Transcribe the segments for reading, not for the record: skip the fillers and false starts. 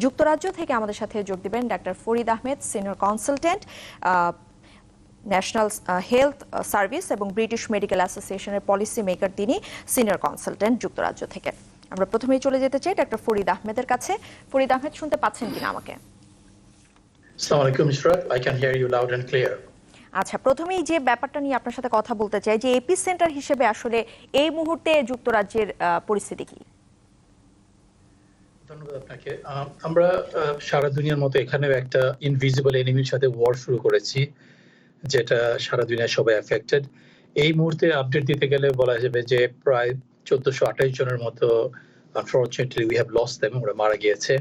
যুক্তরাজ্য থেকে আমাদের সাথে যোগ দিবেন doctor Farid Ahmed, senior consultant, national health service এবং ব্রিটিশ মেডিকেল অ্যাসোসিয়েশনের পলিসি মেকার। তিনি সিনিয়র কনসালটেন্ট যুক্তরাজ্য থেকে। আমরা প্রথমেই চলে যেতে চাই ডাক্তার ফরিদ আহমেদের কাছে। ফরিদ আহমেদ, শুনতে পাচ্ছেন কিনা আমাকে? আসসালামু আলাইকুম Ishraq, I can hear you loud and clear. আচ্ছা, প্রথমেই যে ব্যাপারটা নিয়ে আপনার সাথে কথা বলতে চাই যে এপি সেন্টার হিসেবে আসলে এই মুহূর্তে যুক্তরাজ্যের পরিস্থিতি কি? ধন্যবাদ আপনাকে। আমরা সারা দুনিয়ার মতো এখানেও একটা ইনভিজিবল এনিমির সাথে ওয়ার শুরু করেছি, যেটা সারা দুনিয়ায় সবাই এফেক্টেড। এই মুহূর্তে আপডেট দিতে গেলে বলা যাবে যে প্রায় 1428 জনের মতো unfortunately we have lost them, ওরা মারা গিয়েছে।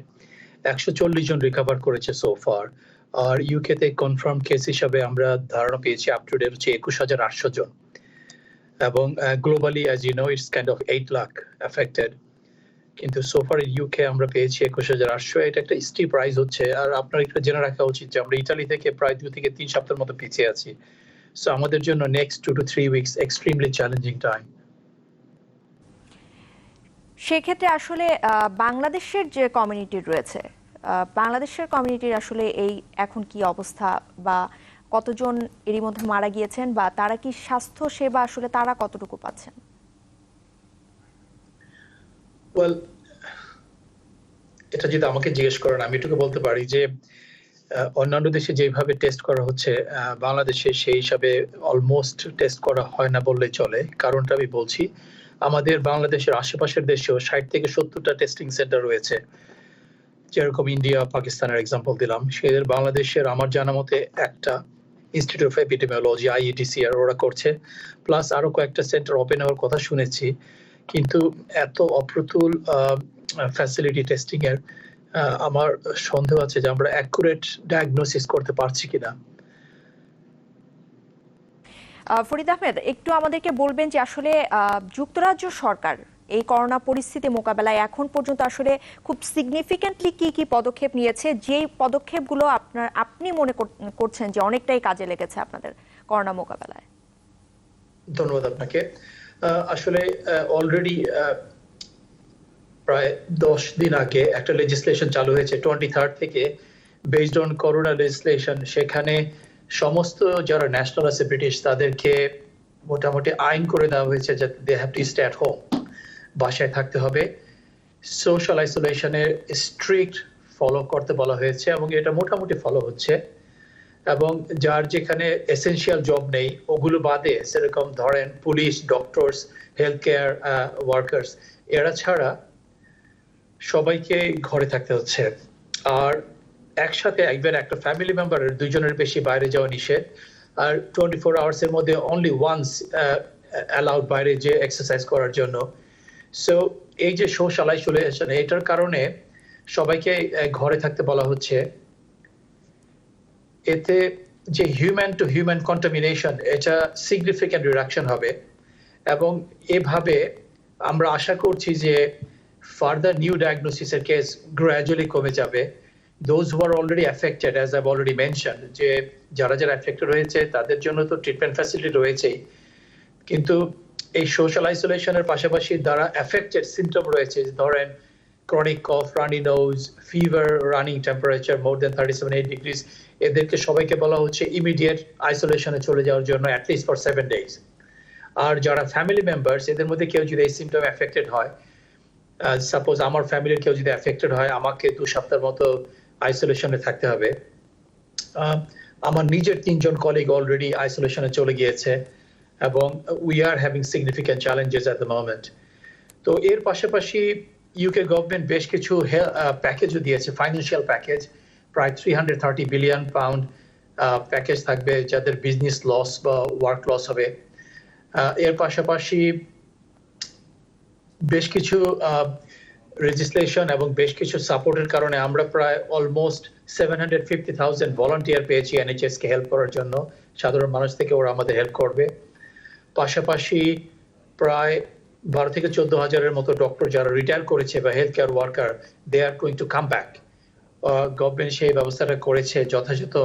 140 জন রিকভার করেছে সো ফার। আর ইউকেতে কনফার্ম কেস হিসাবে আমরা ধারণা পেয়েছি আপ টু ডেট হচ্ছে 21,800 জন, এবং globally as you know it's kind of 8 lakh affected. কিন্তু সোফার ইউকে আমরা পেয়েছি 21,800। এটা একটা স্টিপ রাইজ হচ্ছে। আর আপনার একটু জেনে রাখা উচিত যে আমরা ইতালি থেকে প্রায় 2 থেকে 3 সপ্তাহের মতো পিছিয়ে আছি। সো আমাদের জন্য next 2 to 3 weeks extremely challenging time. সেক্ষেত্রে আসলে বাংলাদেশের যে কমিউনিটি রয়েছে, বাংলাদেশের কমিউনিটির আসলে এই এখন কি অবস্থা, বা কতজন এরই মধ্যে মারা গিয়েছেন, বা তারা কি স্বাস্থ্য সেবা আসলে তারা কতটুকু পাচ্ছেন? ওয়েল, এটা যদি আমাকে জিজ্ঞেস করেন আমি এটুকু বলতে পারি যে অন্যান্য দেশে যেভাবে টেস্ট করা হচ্ছে বাংলাদেশে সেই হিসাবে অলমোস্ট টেস্ট করা হয় না বললেই চলে। কারণটা আমি বলছি, আমাদের বাংলাদেশের আশেপাশের দেশেও 60 থেকে 70টা টেস্টিং সেন্টার রয়েছে। যেরকম ইন্ডিয়া, পাকিস্তানের এক্সাম্পল দিলাম, সেদের বাংলাদেশের আমার জানা মতে একটা ইনস্টিটিউট অফ এপিডেমিওলজি IETCR ওরা করছে, প্লাস আরো কয়েকটা সেন্টার ওপেন হওয়ার কথা শুনেছি। কিন্তু এত অপ্রতুল ফ্যাসিলিটি টেস্টিং এর আমার সন্দেহ আছে যে আমরা অ্যাকুরেট ডায়াগনোসিস করতে পারছি কিনা। ফরিদ আহমেদ, একটু আমাদেরকে বলবেন যে আসলে যুক্তরাজ্য সরকার এই করোনা পরিস্থিতি মোকাবেলায় এখন পর্যন্ত আসলে খুব সিগনিফিকেন্টলি কি কি পদক্ষেপ নিয়েছে, যে পদক্ষেপগুলো আপনি মনে করছেন যে অনেকটাই কাজে লেগেছে আপনাদের করোনা মোকাবেলায়? ধন্যবাদ আপনাকে। আসলে অলরেডি প্রায় 10 দিন আগে একটা লেজিসলেশন চালু হয়েছে 23rd থেকে, বেসড অন করোনা লেজিসলেশন। সেখানে সমস্ত যারা ন্যাশনাল আছে ব্রিটিশ, তাদেরকে মোটামুটি আইন করে দেওয়া হয়েছে যে they have to stay at home, বাসায় থাকতে হবে। সোশ্যাল আইসোলেশনের স্ট্রিক্ট ফলো করতে বলা হয়েছে, এবং এটা মোটামুটি ফলো হচ্ছে। এবং যার যেখানে এসেনশিয়াল জব নেই ওগুলো বাদে, সেরকম ধরেন police, doctors, health care workers, এরা ছাড়া সবাইকে ঘরে থাকতে হচ্ছে। আর একসাথে একবার একটা ফ্যামিলি মেম্বারের 2 জনের বেশি বাইরে যাওয়া নিষেধ। আর 24 আওয়ার্স এর মধ্যে অনলি ওয়ান্স অ্যালাউড বাইরে যে এক্সারসাইজ করার জন্য। সো এই যে সোশ্যাল আইসোলেশন, এটার কারণে সবাইকে ঘরে থাকতে বলা হচ্ছে। এতে যে হিউম্যান টু হিউম্যান কন্টামিনেশন, এটা সিগনিফিক্যান্ট রিডাকশন হবে, এবং এভাবে আমরা আশা করছি যে ফার্দার নিউ ডায়াগনোসিসের কেস গ্র্যাজুয়ালি কমে যাবে। Those who are already affected, as I've already mention, যে যারা যারা অ্যাফেক্টেড হয়েছে তাদের জন্য তো ট্রিটমেন্ট ফ্যাসিলিটি রয়েছেই, কিন্তু এই সোশ্যাল আইসোলেশনের পাশাপাশি যারা অ্যাফেক্টেড সিমটম রয়েছে, ধরেন ক্রনিক কফ, রানি নোজ, ফিভার, রানিং টেম্পারেচার মোর দেন 37-8 ডিগ্রিজ, এদেরকে সবাইকে বলা হচ্ছে ইমিডিয়েট আইসোলেশনে চলে যাওয়ার জন্য অ্যাটলিস্ট ফর 7 days। আর যারা ফ্যামিলি মেম্বার্স, এদের মধ্যে কেউ যদি এই সিমটম অ্যাফেক্টেড হয়, সাপোজ আমার ফ্যামিলির কেউ যদি অ্যাফেক্টেড হয়, আমাকে 2 সপ্তাহের মতো আইসোলেশনে থাকতে হবে। আমার নিজের 3 জন কলিগ অলরেডি আইসোলেশনে চলে গিয়েছে, এবং we are having significant challenges at the moment. তো এর পাশাপাশি ইউকে গভর্নমেন্ট বেশ কিছু প্যাকেজও দিয়েছে, ফাইন্যান্সিয়াল প্যাকেজ, প্রায় 330 বিলিয়ন পাউন্ড প্যাকেজ থাকবে যাদের বিজনেস লস বা ওয়ার্ক লস হবে। এর পাশাপাশি বেশ কিছু রেজিস্ট্রেশন এবং বেশ কিছু সাপোর্টের কারণে আমরা প্রায় অলমোস্ট 750,000 ভলান্টিয়ার পেয়েছি NHS কে হেল্প করার জন্য। সাধারণ মানুষ থেকে ওরা আমাদের হেল্প করবে। পাশাপাশি প্রায় 12 থেকে 14,000-এর মতো ডক্টর যারা রিটায়ার করেছে বা health care worker, they are going to come back. Government সেই ব্যবস্থাটা করেছে যথাযথ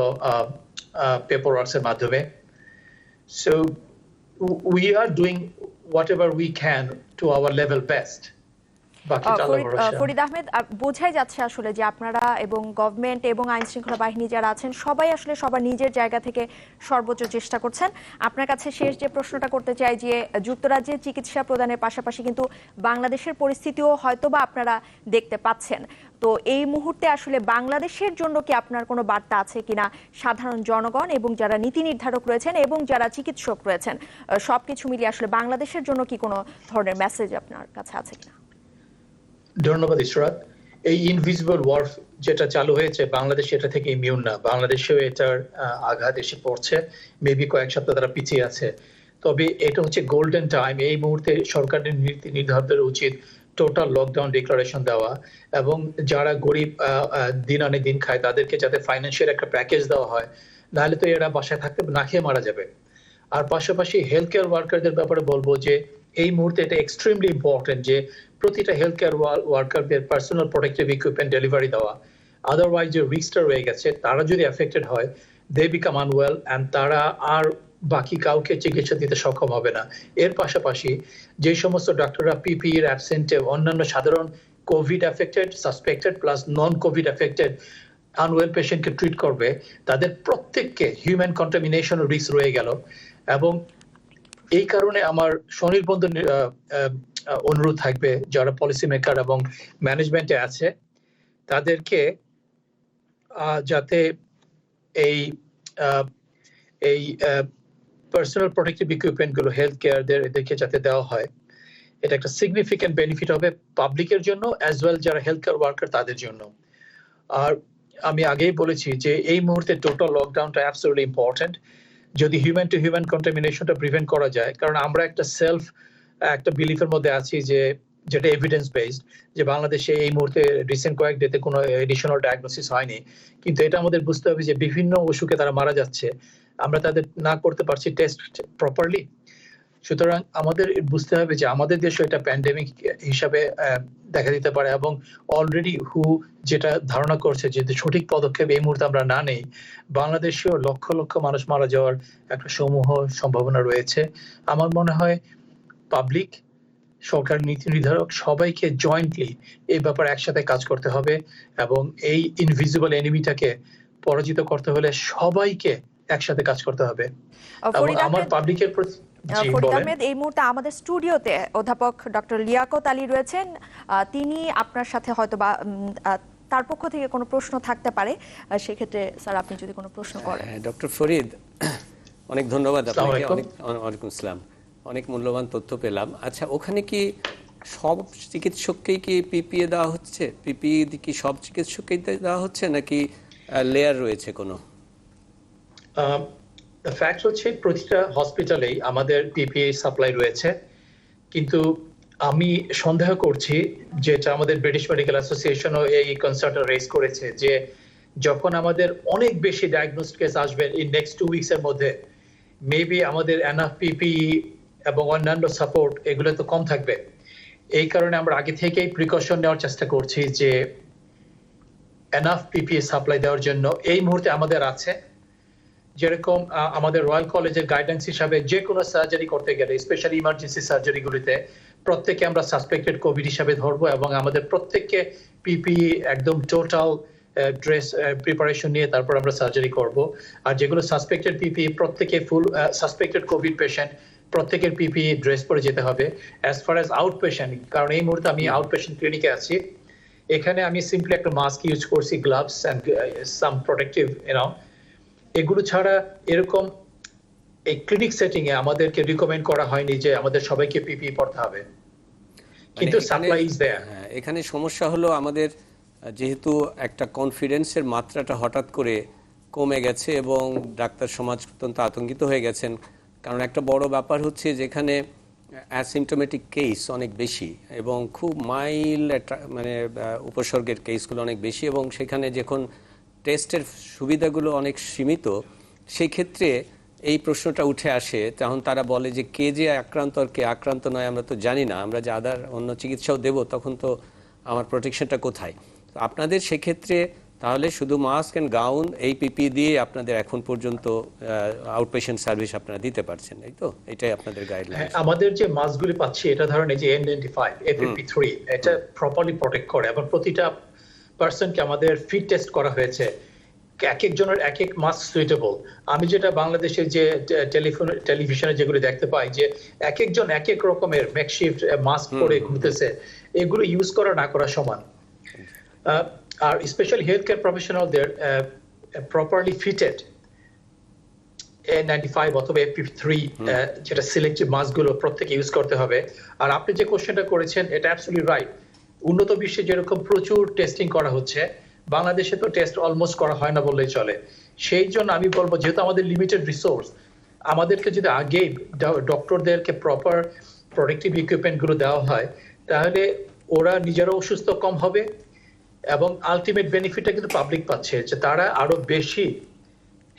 পেপার ওয়ার্কসের মাধ্যমে। So we are doing whatever we can to our level best. বাকিটা আল্লাহর ভরসা। ফরিদ আহমেদ, বোঝাই যাচ্ছে আসলে যে আপনারা এবং গভর্নমেন্ট এবং আইন শৃঙ্খলা বাহিনী যারা আছেন সবাই আসলে সবার নিজের জায়গা থেকে সর্বোচ্চ চেষ্টা করছেন। আপনার কাছে শেষ যে প্রশ্নটা করতে চাই যে যুক্তরাজ্যে চিকিৎসা প্রদানের পাশাপাশি কিন্তু বাংলাদেশের পরিস্থিতিও হয়তোবা আপনারা দেখতে পাচ্ছেন। তো এই মুহূর্তে আসলে বাংলাদেশের জন্য কি আপনার কোনো বার্তা আছে কিনা সাধারণ জনগণ এবং যারা নীতি নির্ধারক রয়েছেন এবং যারা চিকিৎসক রয়েছেন সবকিছু মিলিয়ে আসলে বাংলাদেশের জন্য কি কোনো ধরনের মেসেজ আপনার কাছে আছে কিনা? ধন্যবাদ ইশরাত। এই ইনভিজিবল ওয়ার যেটা চালু হয়েছে বাংলাদেশ এটা থেকে ইমিউন না, বাংলাদেশেও এটার আঘাত এসে পড়ছে, মেবি কয়েক সপ্তাহ তারা পিছিয়ে আছে। তবে এটা হচ্ছে গোল্ডেন টাইম, এই মুহূর্তে সরকারের নীতি নির্ধারকদের উচিত টোটাল লকডাউন ডিক্লারেশন দেওয়া এবং যারা গরিব দিন আনে দিন খায় তাদেরকে যাতে ফাইন্যান্সিয়াল একটা প্যাকেজ দেওয়া হয়, নাহলে তো এরা বাসায় থাকতে না খেয়ে মারা যাবে। আর পাশাপাশি হেলথ কেয়ার ওয়ার্কারদের ব্যাপারে বলবো যে এই মুহূর্তে এটা এক্সট্রিমলি ইম্পর্টেন্ট যে প্রতিটা হেলথ কেয়ার ওয়ার্কারদের পার্সোনাল প্রোটেক্টিভ ইকুইপমেন্ট ডেলিভারি দেওয়া। আদারওয়াইজ যে রিস্কটা রয়ে গেছে তারা যদি এফেক্টেড হয়, দে বিকাম আনওয়েল অ্যান্ড তারা আর বাকি কাউকে চিকিৎসা দিতে সক্ষম হবে না। এর পাশাপাশি যে সমস্ত ডাক্তাররা পিপি এর অ্যাবসেন্টে অন্যান্য সাধারণ কোভিড এফেক্টেড, সাসপেক্টেড প্লাস নন কোভিড এফেক্টেড আনওয়েল পেশেন্টকে ট্রিট করবে, তাদের প্রত্যেককে হিউম্যান কন্টামিনেশন রিস্ক রয়ে গেল। এবং এই কারণে আমার স্বনির্বন্ধ অনুরোধ থাকবে যারা পলিসি মেকার এবং ম্যানেজমেন্টে আছে তাদেরকে যাতে এই এই পার্সোনাল প্রোটেক্টিভ ইকুইপমেন্ট গুলো হেলথ কেয়ারদের এদেরকে যাতে দেওয়া হয়। এটা একটা সিগনিফিক্যান্ট বেনিফিট হবে পাবলিকের জন্য অ্যাজ ওয়েল যারা হেলথ কেয়ার ওয়ার্কার তাদের জন্য। আর আমি আগেই বলেছি যে এই মুহূর্তে টোটাল লকডাউনটা অ্যাবসলিউটলি ইম্পর্টেন্ট যদি হিউম্যান টু হিউম্যান কন্টামিনেশনটা প্রিভেন্ট করা যায়। কারণ আমরা একটা বিলিফের মধ্যে আছি যে যেটা এভিডেন্স বেসড, যে বাংলাদেশে এই মুহূর্তে রিসেন্ট কয়েক ডেতে কোনো এডিশনাল ডায়াগনোসিস হয়নি, কিন্তু এটা আমাদের বুঝতে হবে যে বিভিন্ন অসুখে তারা মারা যাচ্ছে, আমরা তাদের না করতে পারছি টেস্ট প্রপারলি। সুতরাং আমাদের বুঝতে হবে যে আমাদের দেশে এটা প্যান্ডেমিক হিসাবে দেখা দিতে পারে এবং অলরেডি যেটা ধারণা করছে যে সঠিক পদক্ষেপ এই মুহূর্তে আমরা না নেই, বাংলাদেশেও লক্ষ লক্ষ মানুষ মারা যাওয়ার একটা সমূহ সম্ভাবনা রয়েছে। আমার মনে হয় পাবলিক, সরকার, নীতি নির্ধারক সবাইকে জয়েন্টলি এই ব্যাপারে একসাথে কাজ করতে হবে এবং এই ইনভিজিবল এনিমিটাকে পরাজিত করতে হলে সবাইকে একসাথে কাজ করতে হবে। আমার পাবলিকের প্রতি ফরিদ আহমেদ, এই মুহূর্তে আমাদের স্টুডিওতে অধ্যাপক ডক্টর লিয়াকত আলী রয়েছেন, তিনি আপনার সাথে হয়তো বা তার পক্ষ থেকে কোনো প্রশ্ন থাকতে পারে, সেক্ষেত্রে স্যার আপনি যদি কোনো প্রশ্ন করেন। ডক্টর ফরিদ, অনেক ধন্যবাদ আপনাকে। ওয়ালাইকুম আসসালাম, অনেক মূল্যবান তথ্য পেলাম। আচ্ছা, ওখানে কি সব চিকিৎসককেই কি পিপিএ দেওয়া হচ্ছে? পিপিই কি সব চিকিৎসককেই দেওয়া হচ্ছে নাকি লেয়ার রয়েছে কোনো? ফ্যাক্ট হচ্ছে প্রতিটা হসপিটালেই আমাদের পিপিই সাপ্লাই রয়েছে, কিন্তু আমি সন্দেহ করছি যেটা আমাদের ব্রিটিশ মেডিকেল অ্যাসোসিয়েশনও এই কনসার্নটা রেজ করেছে যে যখন আমাদের অনেক বেশি ডায়াগনোসড কেস আসবে ইন নেক্সট 2 উইকস এর মধ্যে, মেবি আমাদের এনাফ পিপিই এবং অন্যান্য সাপোর্ট এগুলো তো কম থাকবে। এই কারণে আমরা আগে থেকেই প্রিকশন নেওয়ার চেষ্টা করছি যে এনাফ পিপিই সাপ্লাই দেওয়ার জন্য। এই মুহূর্তে আমাদের আছে, যেরকম আমাদের রয়্যাল কলেজের গাইডেন্স হিসাবে যে কোনো সার্জারি করতে গেলে, স্পেশালি ইমার্জেন্সি সার্জারিগুলিতে প্রত্যেকে আমরা সাসপেক্টেড কোভিড হিসাবে ধরবো এবং আমাদের প্রত্যেককে পিপিই একদম টোটাল ড্রেস প্রিপারেশন নিয়ে তারপর আমরা সার্জারি করব। আর যেগুলো সাসপেক্টেড পিপিই প্রত্যেকে ফুল সাসপেক্টেড কোভিড পেশেন্ট প্রত্যেকের পিপিই ড্রেস পরে যেতে হবে। As far as out patient, কারণ এই মুহূর্তে আমি আউট পেশেন্ট ক্লিনিকে আছি, এখানে আমি সিম্পলি একটা মাস্ক ইউজ করছি, গ্লাভস অ্যান্ড সাম প্রোটেক্টিভ এগুলো ছাড়া এরকম এই ক্লিনিক সেটিং এ আমাদেরকে রিকমেন্ড করা হয়নি যে আমাদের সবাইকে পিপিই পড়তে হবে, কিন্তু সাপ্লাই ইজ দেয়ার। এখানে সমস্যা হলো আমাদের যেহেতু একটা কনফিডেন্সের মাত্রাটা হঠাৎ করে কমে গেছে এবং ডাক্তার সমাজ অত্যন্ত আতঙ্কিত হয়ে গেছেন, কারণ একটা বড় ব্যাপার হচ্ছে যেখানে অ্যাসিমটোমেটিক কেস অনেক বেশি এবং খুব মাইল্ড মানে উপসর্গের কেসগুলো অনেক বেশি এবং সেখানে যখন টেস্টের সুবিধাগুলো অনেক সীমিত, সেই ক্ষেত্রে এই প্রশ্নটা উঠে আসে। তখন তারা বলে যে কে যে আক্রান্ত আর কে আক্রান্ত নয় আমরা তো জানি না, আমরা যে অন্য চিকিৎসাও দেব তখন তো আমার প্রোটেকশনটা কোথায়? আপনাদের সেক্ষেত্রে তাহলে শুধু মাস্ক এন্ড গাউন এই পিপি দিয়ে আপনাদের এখন পর্যন্ত আউটপেশেন্ট সার্ভিস আপনারা দিতে পারছেন, এই তো? এটাই আপনাদের গাইডলাইন। আমাদের যে মাস্কগুলি পাচ্ছি এটা ধরেন এই যে N95 FFP3 এটা প্রপারলি প্রোটেক্ট করে এবং প্রতিটা পার্সনকে আমাদের ফিট টেস্ট করা হয়েছে, এক একজনের এক এক মাস্ক সুইটেবল। আমি যেটা বাংলাদেশের যে টেলিভিশনে যেগুলো দেখতে পাই যে এক একজন এক এক রকমের মেকশিফট মাস্ক পরে ঘুরতেছে, এগুলো ইউজ করা না করা সমান। আর স্পেশালি হেলথ কেয়ার প্রফেশনালদের প্রপারলি ফিটেড N95 অথবা FFP3 যেটা সিলেক্টিভ মাস্কগুলো প্রত্যেকে ইউজ করতে হবে। আর আপনি যে কোশ্চেনটা করেছেন এটা অ্যাবসলিউটলি রাইট। উন্নত বিশ্বে যেরকম প্রচুর টেস্টিং করা হচ্ছে, বাংলাদেশে তো টেস্ট অলমোস্ট করা হয় না বললেই চলে। সেই জন্য আমি বলবো যেহেতু আমাদের লিমিটেড রিসোর্স, আমাদেরকে যদি আগেই ডক্টরদেরকে প্রপার প্রোটেক্টিভ ইকুইপমেন্ট গুলো দেওয়া হয় তাহলে ওরা নিজেরাও অসুস্থ কম হবে এবং আলটিমেট বেনিফিটটা কিন্তু পাবলিক পাচ্ছে, যে তারা আরো বেশি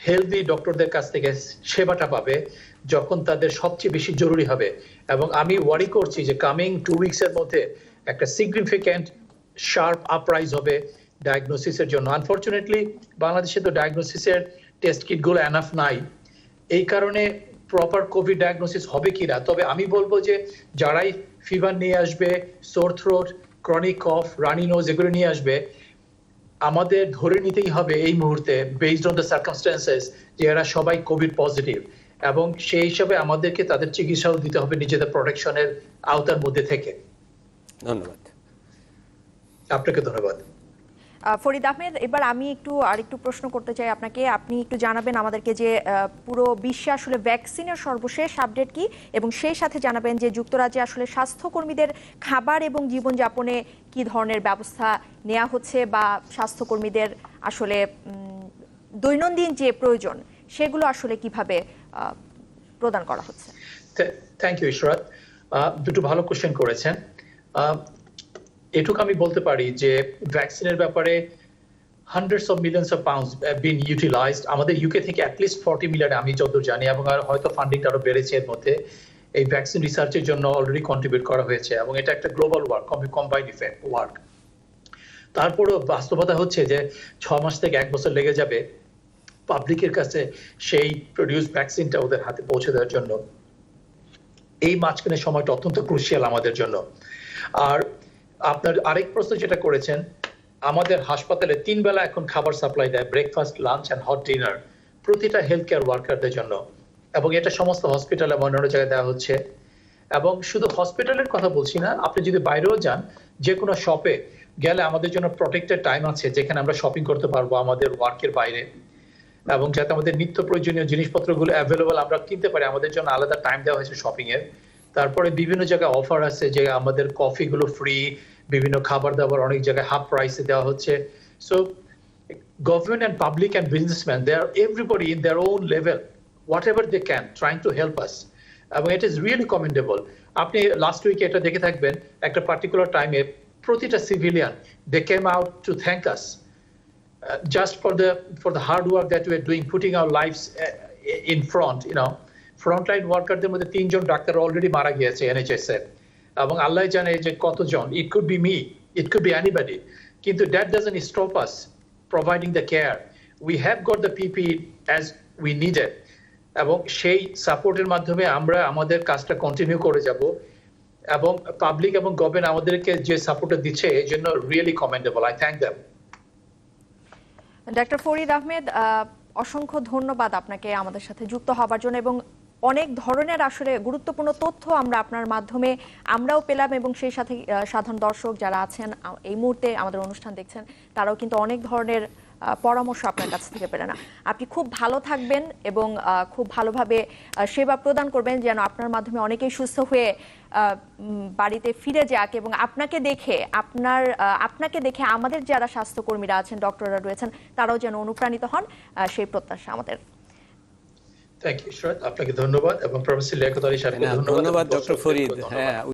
হেলদি ডক্টরদের কাছ থেকে সেবাটা পাবে যখন তাদের সবচেয়ে বেশি জরুরি হবে। এবং আমি ওয়ারি করছি যে কামিং 2 উইকস এর মধ্যে একটা সিগনিফিক্যান্ট শার্প আপরাইজ হবে ডায়াগনোসিসের জন্য। আনফরচুনেটলি বাংলাদেশে তো ডায়াগনোসিসের টেস্ট কিটগুলো এনাফ নাই, এই কারণে প্রপার কোভিড ডায়াগনোসিস হবে কিনা। তবে আমি বলবো যে যারাই ফিভার নিয়ে আসবে, সোর থ্রোট, ক্রনিক কফ, রানি নোজ এগুলো নিয়ে আসবে, আমাদের ধরে নিতেই হবে এই মুহূর্তে বেসড অন দ্য সার্কামস্ট্যান্সেস যে এরা সবাই কোভিড পজিটিভ, এবং সেই হিসাবে আমাদেরকে তাদের চিকিৎসাও দিতে হবে নিজেদের প্রোটেকশনের আওতার মধ্যে থেকে। ধন্যবাদ আপনাকে। ধন্যবাদ ফরিদ আহমেদ। এবার আমি আরেকটু প্রশ্ন করতে চাই আপনাকে, আপনি একটু জানাবেন আমাদেরকে যে পুরো বিশ্বে আসলে ভ্যাকসিনের সর্বশেষ আপডেট কি, এবং সেই সাথে জানাবেন যে যুক্তরাজ্যে আসলে স্বাস্থ্যকর্মীদের খাবার এবং জীবনযাপনে কি ধরনের ব্যবস্থা নেওয়া হচ্ছে, বা স্বাস্থ্যকর্মীদের আসলে দৈনন্দিন যে প্রয়োজন সেগুলো আসলে কিভাবে প্রদান করা হচ্ছে। থ্যাংক ইউ ইশরাত, দুটো ভালো কোশ্চেন করেছেন। এটুকু আমি বলতে পারি যে ভ্যাকসিনের ব্যাপারে hundreds of millions of pounds have been utilized আমাদের ইউকে থেকে অ্যাটলিস্ট 40 মিলিয়ন আমি যতদূর জানি, এবং আর হয়তো ফান্ডিংটা আরো বেড়েছে এর মধ্যে। এই ভ্যাকসিন রিসার্চের জন্য অলরেডি কন্ট্রিবিউট করা হয়েছে এবং এটা একটা global work, combined effect work. তারপরেও বাস্তবতা হচ্ছে যে 6 মাস থেকে 1 বছর লেগে যাবে পাবলিকের কাছে সেই প্রডিউস ভ্যাকসিনটা ওদের হাতে পৌঁছে দেওয়ার জন্য। এই মাঝখানে সময়টা অত্যন্ত ক্রুশিয়াল আমাদের জন্য। আর আপনার আরেক প্রশ্ন যেটা করেছেন, আমাদের হাসপাতালে 3 বেলা এখন খাবার সাপ্লাই দেয়, breakfast, lunch and hot dinner প্রতিটা হেলথ কেয়ার ওয়ার্কারদের জন্য, এবং এটা সমস্ত হসপিটালে অন্যান্য জায়গায় দেওয়া হচ্ছে। এবং শুধু হসপিটালের কথা বলছি না, আপনি যদি বাইরেও যান, যে কোনো শপে গেলে আমাদের জন্য প্রোটেক্টেড টাইম আছে যেখানে আমরা শপিং করতে পারবো আমাদের ওয়ার্কের বাইরে, এবং যাতে আমাদের নিত্য প্রয়োজনীয় জিনিসপত্রগুলো অ্যাভেলেবল আমরা কিনতে পারি, আমাদের জন্য আলাদা টাইম দেওয়া হয়েছে শপিং এর। তারপরে বিভিন্ন জায়গায় অফার আছে যে আমাদের কফিগুলো ফ্রি, বিভিন্ন খাবার দাবার অনেক জায়গায় হাফ প্রাইসে দেওয়া হচ্ছে। So government and public and businessman, they are everybody in their own level whatever they can trying to help us, এবং ইট ইজ রিয়েলি কমেন্ডেবল। আপনি লাস্ট উইকে এটা দেখে থাকবেন, একটা পার্টিকুলার টাইমে প্রতিটা civilian they came out to thank us just for the hard work that we are doing, putting our lives in front, frontline ওয়ার্কারদের মধ্যে 3 জন ডাক্তার অলরেডি মারা গিয়েছে NHS এ, এবং আল্লাহ জানে যে কতজন, it could be me, it could be anybody, কিন্তু that doesn't stop us providing the care. We have got the PPE as we needed, এবং সেই সাপোর্টের মাধ্যমে আমরা আমাদের কাজটা কন্টিনিউ করে যাব, এবং পাবলিক এবং গভর্নমেন্ট আমাদেরকে যে সাপোর্টটা দিচ্ছে এই জন্য really commendable. I thank them. Doctor Farid Ahmed, অসংখ্য ধন্যবাদ আপনাকে আমাদের সাথে যুক্ত হবার জন্য, এবং অনেক ধরনের আসলে গুরুত্বপূর্ণ তথ্য আমরা আপনার মাধ্যমে আমরাও পেলাম, এবং সেই সাথে সাধারণ দর্শক যারা আছেন এই মুহূর্তে আমাদের অনুষ্ঠান দেখছেন তারাও কিন্তু অনেক ধরনের পরামর্শ আপনার কাছ থেকে পেলেন। আপনি খুব ভালো থাকবেন এবং খুব ভালোভাবে সেবা প্রদান করবেন, যেন আপনার মাধ্যমে অনেকেই সুস্থ হয়ে বাড়িতে ফিরে যাক, এবং আপনাকে দেখে আমাদের যারা স্বাস্থ্যকর্মীরা আছেন, ডক্টররা রয়েছেন, তারাও যেন অনুপ্রাণিত হন, সেই প্রত্যাশা আমাদের। থ্যাংক ইউ ইশরাত, আপনাকে ধন্যবাদ, এবং প্রফেসর লিয়াকত আলী সাহেবকে ধন্যবাদ ডক্টর ফরিদ। হ্যাঁ।